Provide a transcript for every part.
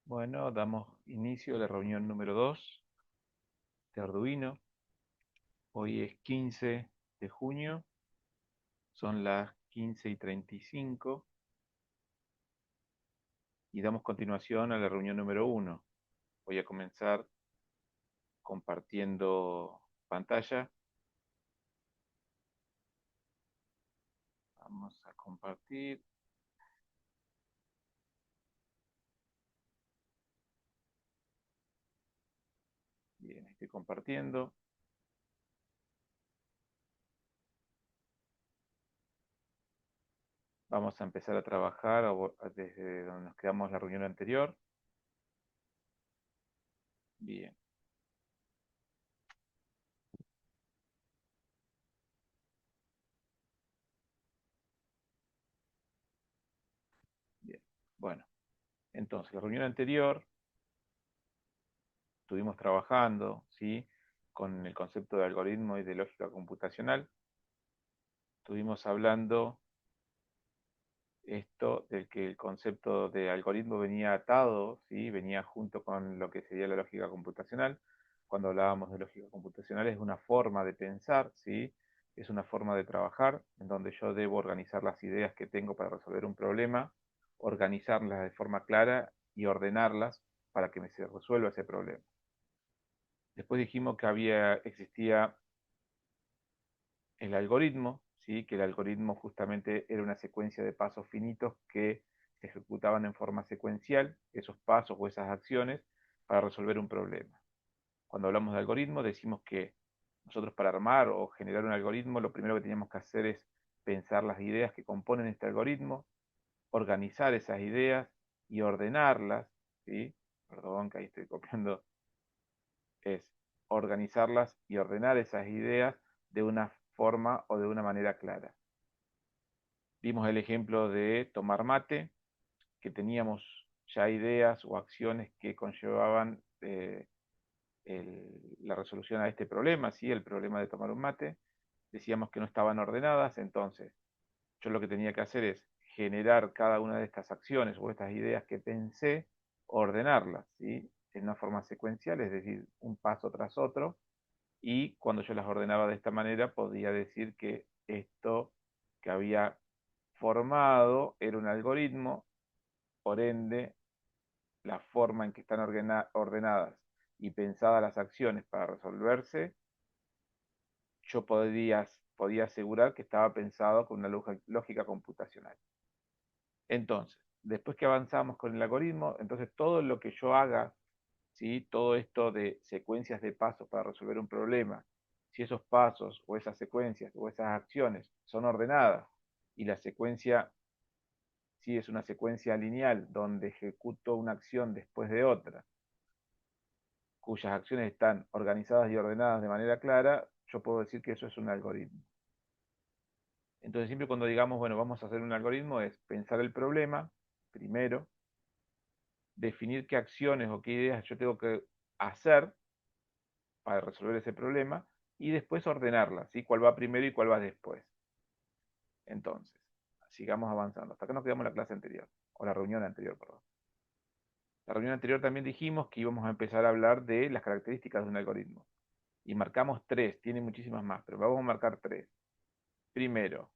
Bueno, damos inicio a la reunión número 2 de Arduino. Hoy es 15 de junio, son las 15:35 y damos continuación a la reunión número 1. Voy a comenzar compartiendo pantalla. Vamos a compartir. Bien, estoy compartiendo. Vamos a empezar a trabajar desde donde nos quedamos la reunión anterior. Bien, bien. Bueno, entonces, la reunión anterior estuvimos trabajando, ¿sí?, con el concepto de algoritmo y de lógica computacional. Estuvimos hablando esto del que el concepto de algoritmo venía atado, ¿sí?, venía junto con lo que sería la lógica computacional. Cuando hablábamos de lógica computacional es una forma de pensar, ¿sí?, es una forma de trabajar en donde yo debo organizar las ideas que tengo para resolver un problema, organizarlas de forma clara y ordenarlas para que se resuelva ese problema. Después dijimos que existía el algoritmo, ¿sí?, que el algoritmo justamente era una secuencia de pasos finitos que se ejecutaban en forma secuencial, esos pasos o esas acciones, para resolver un problema. Cuando hablamos de algoritmo, decimos que nosotros para armar o generar un algoritmo, lo primero que teníamos que hacer es pensar las ideas que componen este algoritmo, organizar esas ideas y ordenarlas, ¿sí? Perdón, que ahí estoy copiando, es organizarlas y ordenar esas ideas de una forma o de una manera clara. Vimos el ejemplo de tomar mate, que teníamos ya ideas o acciones que conllevaban la resolución a este problema, ¿sí?, el problema de tomar un mate. Decíamos que no estaban ordenadas, entonces yo lo que tenía que hacer es generar cada una de estas acciones o estas ideas que pensé, ordenarlas, ¿sí?, en una forma secuencial, es decir, un paso tras otro, y cuando yo las ordenaba de esta manera podía decir que esto que había formado era un algoritmo, por ende, la forma en que están ordenadas y pensadas las acciones para resolverse, yo podía asegurar que estaba pensado con una lógica computacional. Entonces, después que avanzamos con el algoritmo, entonces todo lo que yo haga, ¿sí?, todo esto de secuencias de pasos para resolver un problema, si esos pasos o esas secuencias o esas acciones son ordenadas y la secuencia, si es una secuencia lineal donde ejecuto una acción después de otra, cuyas acciones están organizadas y ordenadas de manera clara, yo puedo decir que eso es un algoritmo. Entonces siempre cuando digamos, bueno, vamos a hacer un algoritmo, es pensar el problema primero, definir qué acciones o qué ideas yo tengo que hacer para resolver ese problema y después ordenarlas, ¿sí?, cuál va primero y cuál va después. Entonces, sigamos avanzando. Hasta acá nos quedamos en la clase anterior, o la reunión anterior, perdón. La reunión anterior también dijimos que íbamos a empezar a hablar de las características de un algoritmo. Y marcamos tres, tiene muchísimas más, pero vamos a marcar tres. Primero,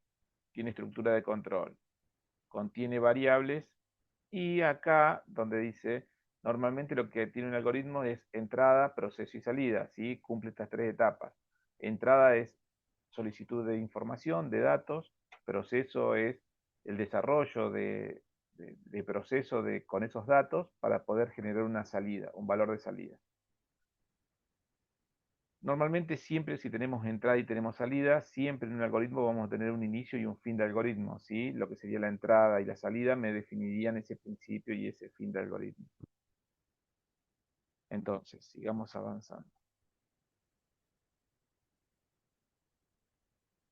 tiene estructura de control, contiene variables, y acá donde dice, normalmente lo que tiene un algoritmo es entrada, proceso y salida, ¿sí? Cumple estas tres etapas. Entrada es solicitud de información, de datos; proceso es el desarrollo de proceso con esos datos para poder generar una salida, un valor de salida. Normalmente siempre si tenemos entrada y tenemos salida, siempre en un algoritmo vamos a tener un inicio y un fin de algoritmo, ¿sí? Lo que sería la entrada y la salida me definirían ese principio y ese fin de algoritmo. Entonces, sigamos avanzando.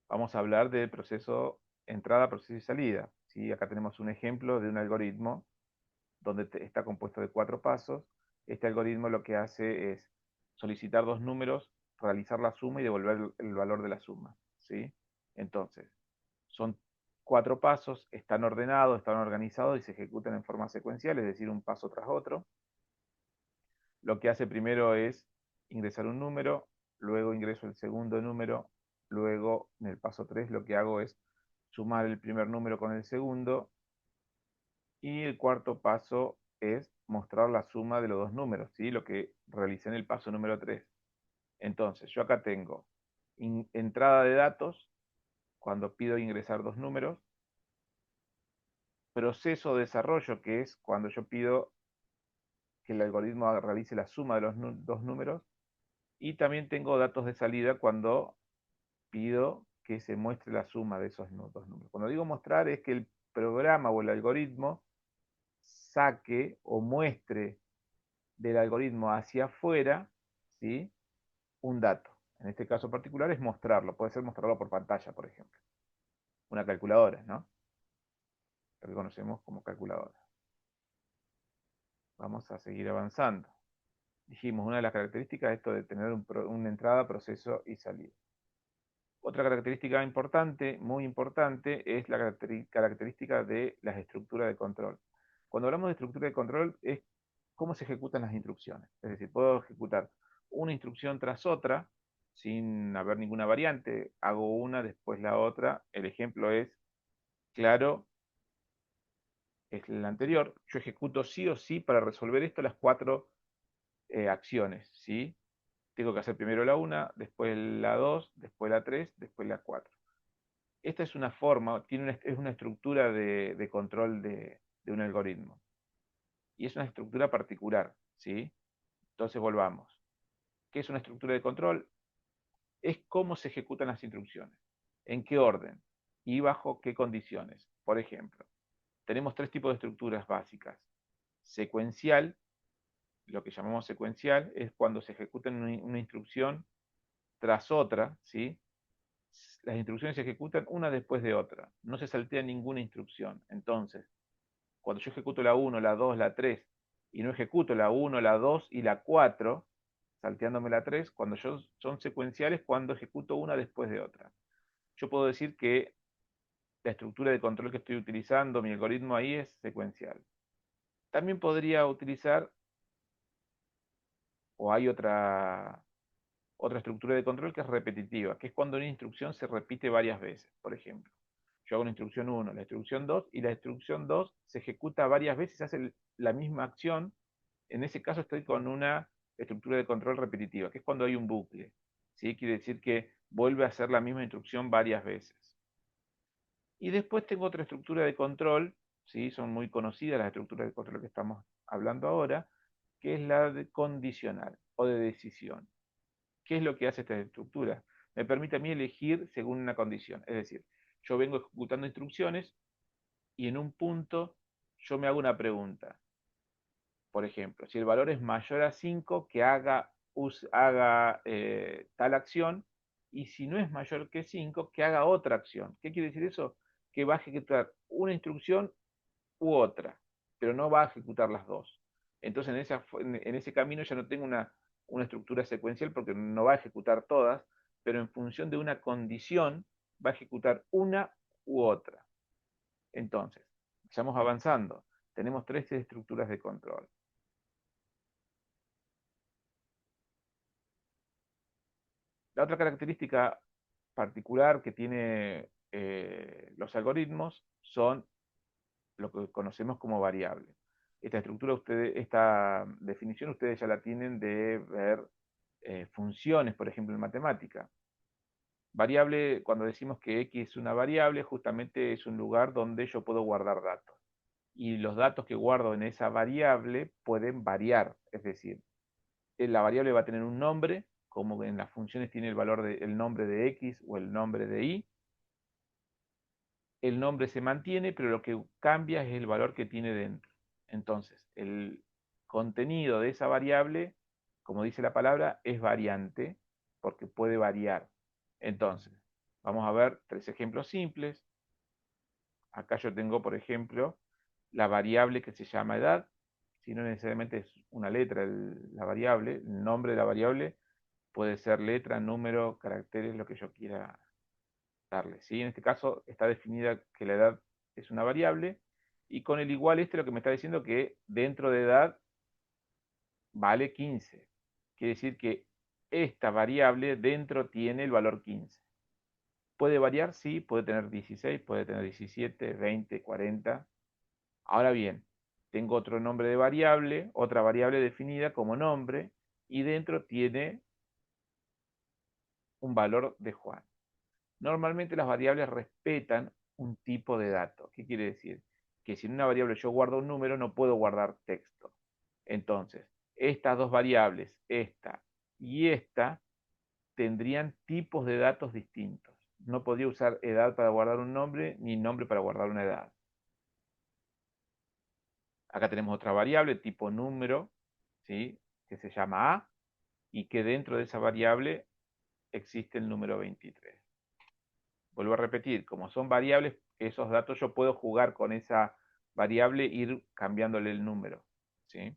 Vamos a hablar del proceso entrada, proceso y salida, ¿sí? Acá tenemos un ejemplo de un algoritmo donde está compuesto de 4 pasos. Este algoritmo lo que hace es solicitar dos números, realizar la suma y devolver el valor de la suma, ¿sí? Entonces, son 4 pasos, están ordenados, están organizados y se ejecutan en forma secuencial, es decir, un paso tras otro. lo que hace primero es ingresar un número, luego ingreso el segundo número, luego en el paso 3 lo que hago es sumar el primer número con el segundo, y el cuarto paso es mostrar la suma de los dos números, ¿sí? Lo que realicé en el paso número 3. Entonces, yo acá tengo entrada de datos, cuando pido ingresar dos números, proceso de desarrollo, que es cuando yo pido que el algoritmo realice la suma de los dos números, y también tengo datos de salida cuando pido que se muestre la suma de esos dos números. Cuando digo mostrar es que el programa o el algoritmo saque o muestre del algoritmo hacia afuera, ¿sí? Un dato. En este caso particular es mostrarlo. Puede ser mostrarlo por pantalla, por ejemplo. Una calculadora, ¿no? Lo que conocemos como calculadora. Vamos a seguir avanzando. Dijimos, una de las características es esto de tener una entrada, proceso y salida. Otra característica importante, muy importante, es la característica de las estructuras de control. Cuando hablamos de estructura de control es cómo se ejecutan las instrucciones. Es decir, puedo ejecutar una instrucción tras otra sin haber ninguna variante. Hago una, después la otra. El ejemplo es claro, es el anterior. Yo ejecuto sí o sí para resolver esto las cuatro acciones, ¿sí? Tengo que hacer primero la una, después la 2, después la 3, después la 4. Esta es una forma, es una estructura de control de un algoritmo. Y es una estructura particular, ¿sí? Entonces volvamos. ¿Qué es una estructura de control? Es cómo se ejecutan las instrucciones, en qué orden y bajo qué condiciones. Por ejemplo, tenemos tres tipos de estructuras básicas. Secuencial, lo que llamamos secuencial, es cuando se ejecuta una instrucción tras otra, ¿sí? Las instrucciones se ejecutan una después de otra, no se saltea ninguna instrucción. Entonces, cuando yo ejecuto la 1, la 2, la 3, y no ejecuto la 1, la 2 y la 4, salteándome la 3, son secuenciales cuando ejecuto una después de otra. Yo puedo decir que la estructura de control que estoy utilizando, mi algoritmo ahí es secuencial. También podría utilizar, o hay otra estructura de control que es repetitiva, que es cuando una instrucción se repite varias veces. Por ejemplo, yo hago la instrucción 1, la instrucción 2, y la instrucción 2 se ejecuta varias veces, hace la misma acción. En ese caso estoy con una estructura de control repetitiva, que es cuando hay un bucle, ¿sí? Quiere decir que vuelve a hacer la misma instrucción varias veces. Y después tengo otra estructura de control, ¿sí? Son muy conocidas las estructuras de control que estamos hablando ahora, que es la de condicional o de decisión. ¿Qué es lo que hace esta estructura? Me permite a mí elegir según una condición. Es decir, yo vengo ejecutando instrucciones y en un punto yo me hago una pregunta. Por ejemplo, si el valor es mayor a 5, que haga tal acción, y si no es mayor que 5, que haga otra acción. ¿Qué quiere decir eso? Que va a ejecutar una instrucción u otra, pero no va a ejecutar las dos. Entonces en ese camino ya no tengo una estructura secuencial porque no va a ejecutar todas, pero en función de una condición va a ejecutar una u otra. Entonces, estamos avanzando. Tenemos tres estructuras de control. La otra característica particular que tiene los algoritmos son lo que conocemos como variable. Esta definición ustedes ya la tienen de ver funciones, por ejemplo, en matemática. Variable, cuando decimos que X es una variable, justamente es un lugar donde yo puedo guardar datos. Y los datos que guardo en esa variable pueden variar, es decir, la variable va a tener un nombre, como en las funciones tiene el nombre de X o el nombre de Y. El nombre se mantiene, pero lo que cambia es el valor que tiene dentro. Entonces, el contenido de esa variable, como dice la palabra, es variante, porque puede variar. Entonces, vamos a ver tres ejemplos simples. Acá yo tengo, por ejemplo, la variable que se llama edad, si no necesariamente es una letra la variable, el nombre de la variable puede ser letra, número, caracteres, lo que yo quiera darle, ¿sí? En este caso está definida que la edad es una variable, y con el igual lo que me está diciendo que dentro de edad vale 15. Quiere decir que esta variable dentro tiene el valor 15. ¿Puede variar? Sí, puede tener 16, puede tener 17, 20, 40. Ahora bien, tengo otro nombre de variable, otra variable definida como nombre, y dentro tiene un valor de Juan. Normalmente las variables respetan un tipo de dato. ¿Qué quiere decir? Que si en una variable yo guardo un número, no puedo guardar texto. Entonces, estas dos variables, esta y esta, tendrían tipos de datos distintos. No podría usar edad para guardar un nombre, ni nombre para guardar una edad. Acá tenemos otra variable tipo número, ¿sí? Que se llama A, y que dentro de esa variable existe el número 23. Vuelvo a repetir, como son variables, esos datos yo puedo jugar con esa variable, ir cambiándole el número, ¿sí?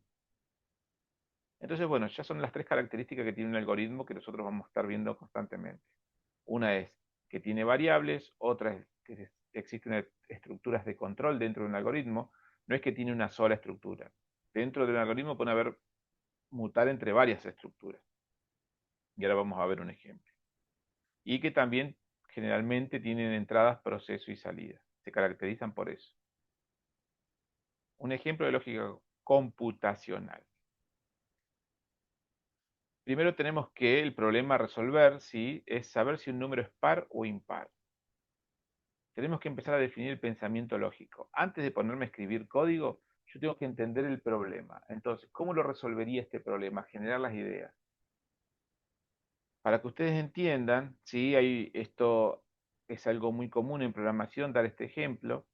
Entonces, bueno, ya son las tres características que tiene un algoritmo que nosotros vamos a estar viendo constantemente. Una es que tiene variables, otra es que existen estructuras de control dentro de un algoritmo, no es que tiene una sola estructura. Dentro de un algoritmo puede haber mutar entre varias estructuras. Y ahora vamos a ver un ejemplo. Y que también generalmente tienen entradas, proceso y salida. Se caracterizan por eso. Un ejemplo de lógica computacional. Primero tenemos que el problema a resolver, ¿sí?, es saber si un número es par o impar. Tenemos que empezar a definir el pensamiento lógico. Antes de ponerme a escribir código, yo tengo que entender el problema. Entonces, ¿cómo lo resolvería este problema? Generar las ideas. Para que ustedes entiendan, ¿sí?, esto es algo muy común en programación, dar este ejemplo.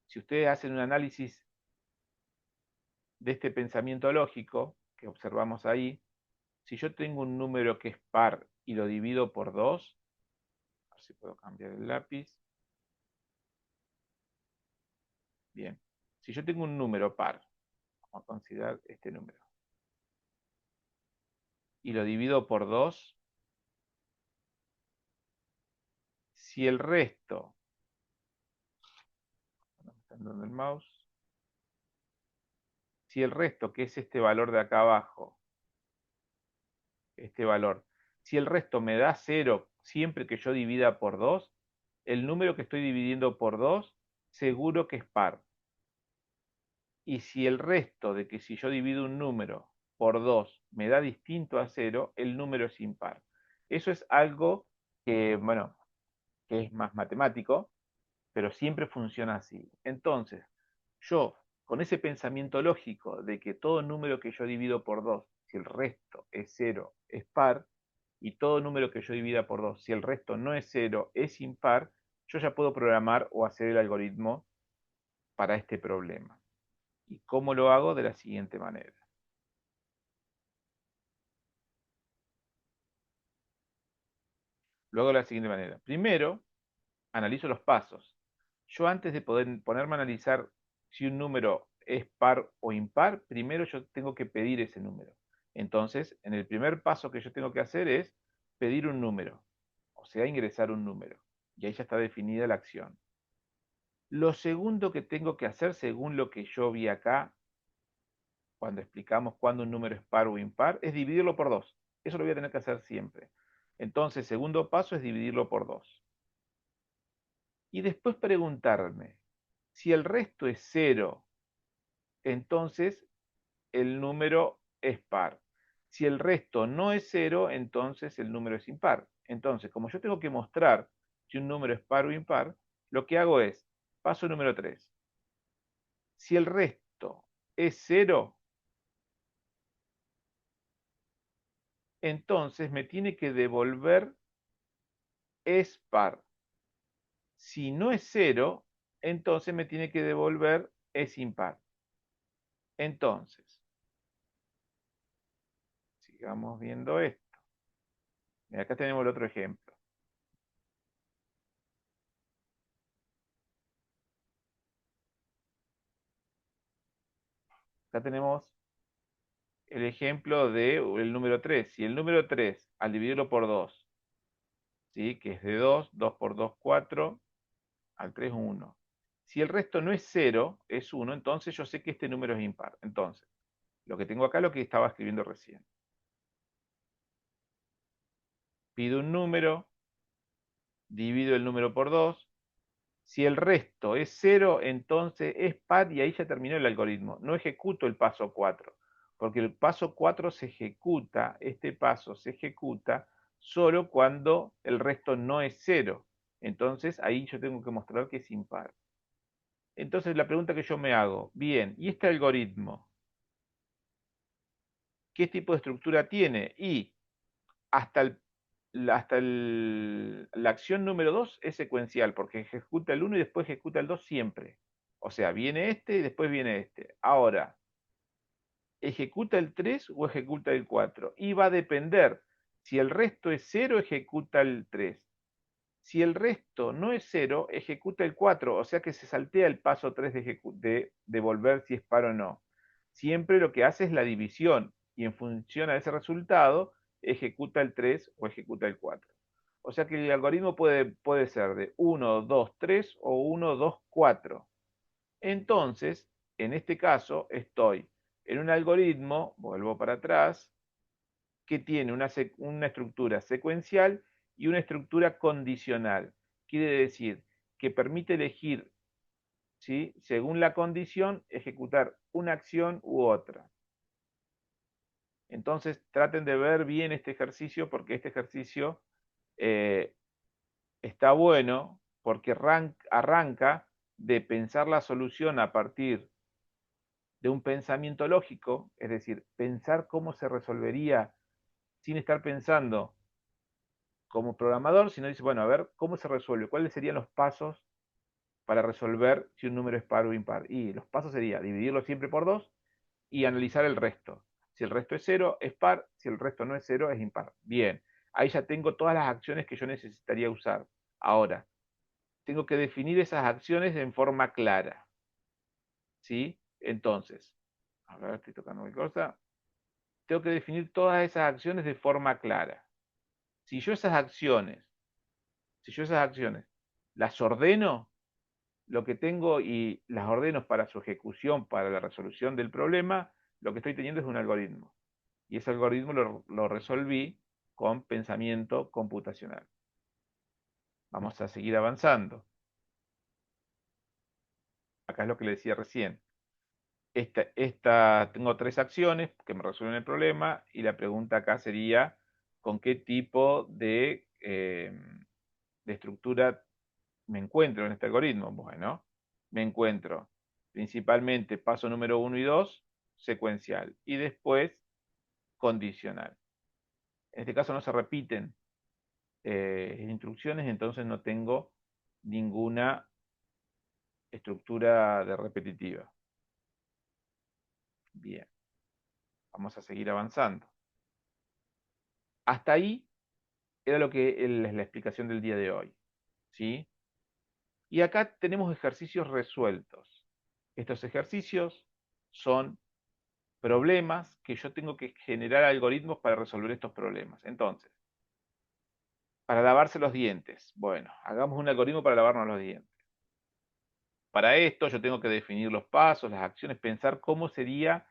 Si ustedes hacen un análisis de este pensamiento lógico que observamos ahí, si yo tengo un número que es par y lo divido por 2, a ver si puedo cambiar el lápiz. Bien, si yo tengo un número par, vamos a considerar este número, y lo divido por 2, si el resto, no me está dando el mouse, si el resto, que es este valor de acá abajo, este valor, si el resto me da 0 siempre que yo divida por 2, el número que estoy dividiendo por 2 seguro que es par. Y si el resto de que si yo divido un número por 2 me da distinto a 0, el número es impar. Eso es algo que, bueno, que es más matemático, pero siempre funciona así. Entonces, yo, con ese pensamiento lógico de que todo número que yo divido por 2, si el resto es 0, es par, y todo número que yo divida por 2, si el resto no es 0, es impar, yo ya puedo programar o hacer el algoritmo para este problema. ¿Y cómo lo hago? De la siguiente manera. Lo hago de la siguiente manera. Primero, analizo los pasos. Yo antes de poder ponerme a analizar si un número es par o impar, primero yo tengo que pedir ese número. Entonces, en el primer paso que yo tengo que hacer es pedir un número, o sea, ingresar un número. Y ahí ya está definida la acción. Lo segundo que tengo que hacer, según lo que yo vi acá, cuando explicamos cuándo un número es par o impar, es dividirlo por 2. Eso lo voy a tener que hacer siempre. Entonces, segundo paso es dividirlo por 2. Y después preguntarme, si el resto es 0, entonces el número es par. Si el resto no es 0, entonces el número es impar. Entonces, como yo tengo que mostrar si un número es par o impar, lo que hago es, paso número 3. Si el resto es 0, entonces me tiene que devolver es par. Si no es 0, entonces me tiene que devolver es impar. Entonces, sigamos viendo esto. Y acá tenemos el otro ejemplo. Acá tenemos el ejemplo del número 3. Si el número 3, al dividirlo por 2, ¿sí?, que es de 2, 2 por 2, 4, al 3, 1. Si el resto no es 0, es 1, entonces yo sé que este número es impar. Entonces, Lo que tengo acá es lo que estaba escribiendo recién. Pido un número, divido el número por 2. Si el resto es 0, entonces es par y ahí ya terminó el algoritmo. No ejecuto el paso 4, porque el paso 4 se ejecuta, este paso se ejecuta solo cuando el resto no es 0. Entonces ahí yo tengo que mostrar que es impar. Entonces la pregunta que yo me hago, bien, ¿y este algoritmo qué tipo de estructura tiene? Y hasta la acción número 2 es secuencial, porque ejecuta el uno y después ejecuta el 2 siempre. O sea, viene este y después viene este. Ahora, ¿ejecuta el 3 o ejecuta el 4? Y va a depender. Si el resto es cero, ejecuta el 3. Si el resto no es cero, ejecuta el 4. O sea que se saltea el paso 3 de devolver si es par o no. Siempre lo que hace es la división y en función a ese resultado, ejecuta el 3 o ejecuta el 4. O sea que el algoritmo puede ser de 1, 2, 3 o 1, 2, 4. Entonces, en este caso, estoy en un algoritmo, vuelvo para atrás, que tiene una estructura secuencial y una estructura condicional. Quiere decir que permite elegir, ¿sí?, según la condición, ejecutar una acción u otra. Entonces, traten de ver bien este ejercicio porque este ejercicio eh, está bueno porque arranca de pensar la solución a partir de un pensamiento lógico, es decir, pensar cómo se resolvería sin estar pensando como programador, sino dice, bueno, a ver, ¿cómo se resuelve? ¿Cuáles serían los pasos para resolver si un número es par o impar? Y los pasos serían dividirlo siempre por 2 y analizar el resto. Si el resto es cero, es par. Si el resto no es cero, es impar. Bien, ahí ya tengo todas las acciones que yo necesitaría usar. Ahora, tengo que definir esas acciones en forma clara. ¿Sí? Entonces, a ver, estoy tocando mi cosa. Tengo que definir todas esas acciones de forma clara. Si yo esas acciones, si yo esas acciones las ordeno, lo que tengo y las ordeno para su ejecución, para la resolución del problema, lo que estoy teniendo es un algoritmo. Y ese algoritmo lo resolví con pensamiento computacional. Vamos a seguir avanzando. Acá es lo que le decía recién. Tengo 3 acciones que me resuelven el problema y la pregunta acá sería, ¿con qué tipo de estructura me encuentro en este algoritmo? Bueno, me encuentro principalmente paso número 1 y 2, secuencial, y después condicional. En este caso no se repiten instrucciones, entonces no tengo ninguna estructura de repetitiva. Bien, vamos a seguir avanzando. Hasta ahí era lo que es la explicación del día de hoy, ¿sí? Y acá tenemos ejercicios resueltos. Estos ejercicios son problemas que yo tengo que generar algoritmos para resolver estos problemas. Entonces, para lavarse los dientes. Bueno, hagamos un algoritmo para lavarnos los dientes. Para esto yo tengo que definir los pasos, las acciones, pensar cómo sería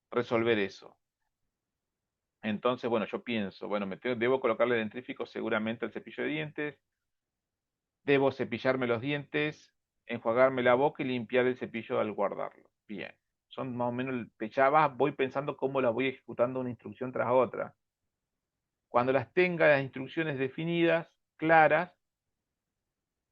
resolver eso. Entonces, bueno, yo pienso, bueno, debo colocarle dentrífico seguramente al cepillo de dientes, debo cepillarme los dientes, enjuagarme la boca y limpiar el cepillo al guardarlo. Bien, son más o menos, ya voy pensando cómo las voy ejecutando una instrucción tras otra. Cuando las tenga las instrucciones definidas, claras,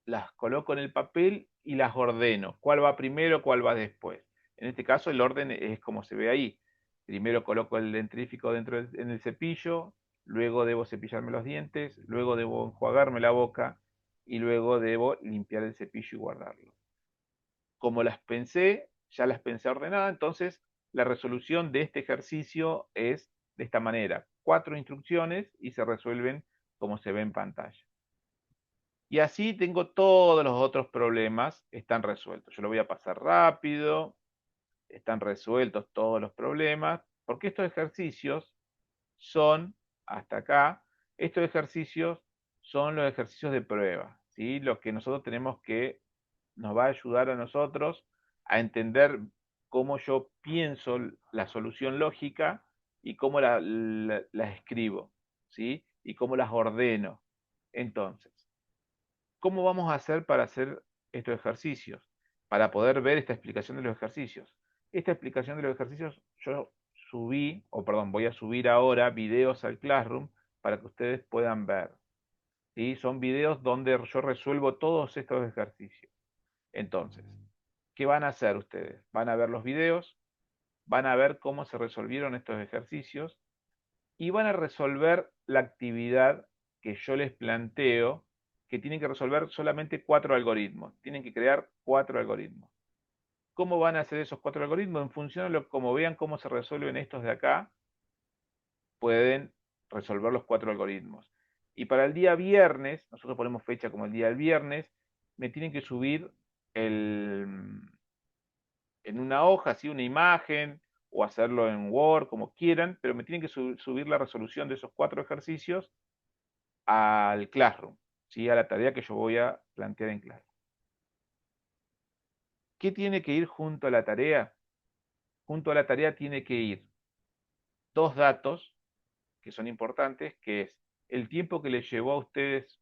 las coloco en el papel y las ordeno. ¿Cuál va primero, cuál va después? En este caso el orden es como se ve ahí. Primero coloco el dentrífico en el cepillo, luego debo cepillarme los dientes, luego debo enjuagarme la boca y luego debo limpiar el cepillo y guardarlo. Como las pensé, ya las pensé ordenadas, entonces la resolución de este ejercicio es de esta manera. 4 instrucciones y se resuelven como se ve en pantalla. Y así tengo todos los otros problemas, están resueltos. Yo lo voy a pasar rápido, están resueltos todos los problemas, porque estos ejercicios son, hasta acá, estos ejercicios son los ejercicios de prueba, ¿sí? Lo que nosotros tenemos que, nos va a ayudar a nosotros a entender cómo yo pienso la solución lógica y cómo la escribo, ¿sí? Y cómo las ordeno. Entonces, ¿cómo vamos a hacer para hacer estos ejercicios? Para poder ver esta explicación de los ejercicios. Esta explicación de los ejercicios yo subí, o perdón, voy a subir ahora videos al Classroom para que ustedes puedan ver. ¿Sí? Son videos donde yo resuelvo todos estos ejercicios. Entonces, ¿qué van a hacer ustedes? Van a ver los videos, van a ver cómo se resolvieron estos ejercicios y van a resolver la actividad que yo les planteo, que tienen que resolver solamente 4 algoritmos. Tienen que crear 4 algoritmos. ¿Cómo van a hacer esos 4 algoritmos? En función de como vean cómo se resuelven estos de acá, pueden resolver los 4 algoritmos. Y para el día viernes, nosotros ponemos fecha como el día del viernes, me tienen que subir en una hoja, ¿sí? Una imagen, o hacerlo en Word, como quieran, pero me tienen que subir la resolución de esos 4 ejercicios al Classroom, ¿sí? A la tarea que yo voy a plantear en clase. ¿Qué tiene que ir junto a la tarea? Junto a la tarea tiene que ir 2 datos que son importantes, que es el tiempo que les llevó a ustedes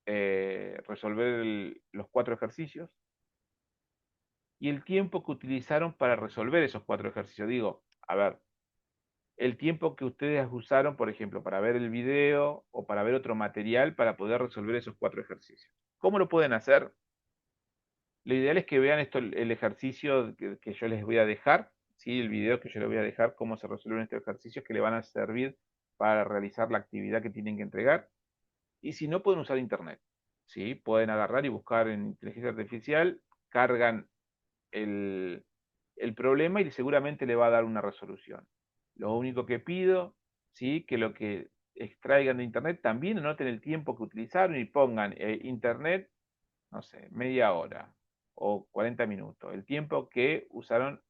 resolver los 4 ejercicios y el tiempo que utilizaron para resolver esos 4 ejercicios. Digo, a ver, el tiempo que ustedes usaron, por ejemplo, para ver el video o para ver otro material para poder resolver esos 4 ejercicios. ¿Cómo lo pueden hacer? Lo ideal es que vean esto, el ejercicio que yo les voy a dejar, ¿sí? El video que yo les voy a dejar, cómo se resuelven estos ejercicios que le van a servir para realizar la actividad que tienen que entregar. Y si no, pueden usar internet, ¿sí? Pueden agarrar y buscar en inteligencia artificial, cargan el problema y seguramente le va a dar una resolución. Lo único que pido, ¿sí? Que lo que extraigan de internet también anoten el tiempo que utilizaron y pongan internet, no sé, media hora o 40 minutos, el tiempo que usaron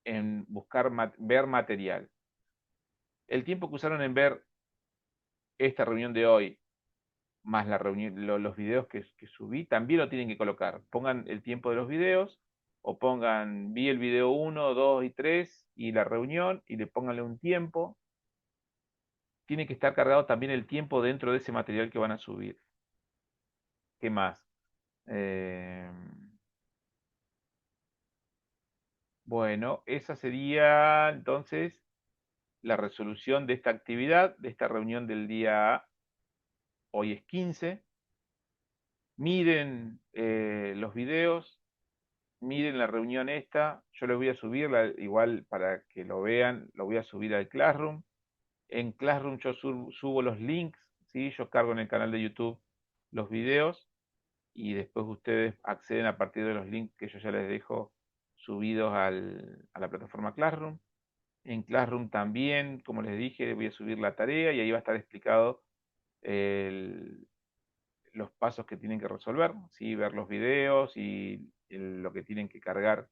en buscar, ver material. El tiempo que usaron en ver esta reunión de hoy, más la reunión, los videos que subí, también lo tienen que colocar. Pongan el tiempo de los videos, o pongan, vi el video 1, 2 y 3 y la reunión, y le pónganle un tiempo. Tiene que estar cargado también el tiempo dentro de ese material que van a subir. ¿Qué más? Eh, bueno, esa sería entonces la resolución de esta actividad, de esta reunión del día, hoy es 15. Miren los videos, miren la reunión esta, yo les voy a subir, igual para que lo vean, lo voy a subir al Classroom. En Classroom yo subo los links, ¿sí? Yo cargo en el canal de YouTube los videos y después ustedes acceden a partir de los links que yo ya les dejo subidos a la plataforma Classroom. En Classroom también, como les dije, voy a subir la tarea y ahí va a estar explicado el- los pasos que tienen que resolver, ¿sí? Ver los videos y lo que tienen que cargar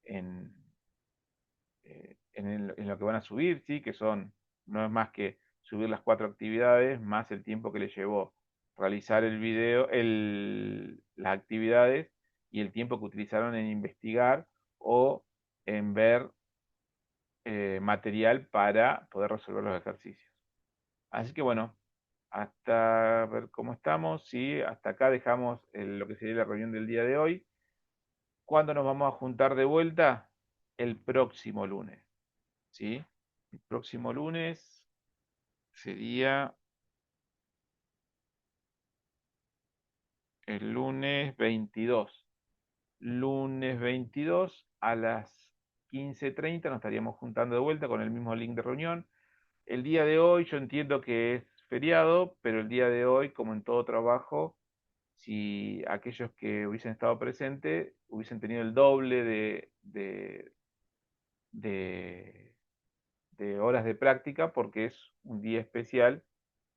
en, en lo que van a subir, ¿sí? Que son, no es más que subir las 4 actividades más el tiempo que les llevó realizar el video, las actividades y el tiempo que utilizaron en investigar o en ver material para poder resolver los ejercicios. Así que bueno, hasta ver cómo estamos, ¿sí? Hasta acá dejamos lo que sería la reunión del día de hoy. ¿Cuándo nos vamos a juntar de vuelta? El próximo lunes, ¿sí? El próximo lunes sería el lunes 22. Lunes 22 a las 15:30 nos estaríamos juntando de vuelta con el mismo link de reunión. El día de hoy yo entiendo que es feriado, pero el día de hoy, como en todo trabajo, si aquellos que hubiesen estado presentes hubiesen tenido el doble de, de horas de práctica porque es un día especial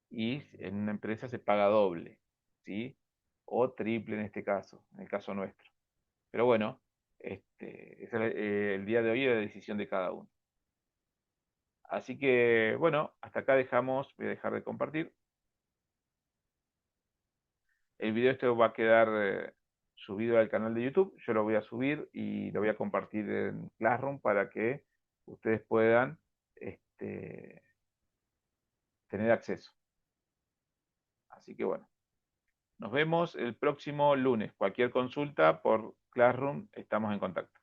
y en una empresa se paga doble, ¿sí? O triple en este caso, en el caso nuestro. Pero bueno, el día de hoy es la decisión de cada uno. Así que bueno, hasta acá dejamos, voy a dejar de compartir. El video este va a quedar subido al canal de YouTube, yo lo voy a subir y lo voy a compartir en Classroom para que ustedes puedan tener acceso. Así que bueno, nos vemos el próximo lunes. Cualquier consulta por Classroom, estamos en contacto.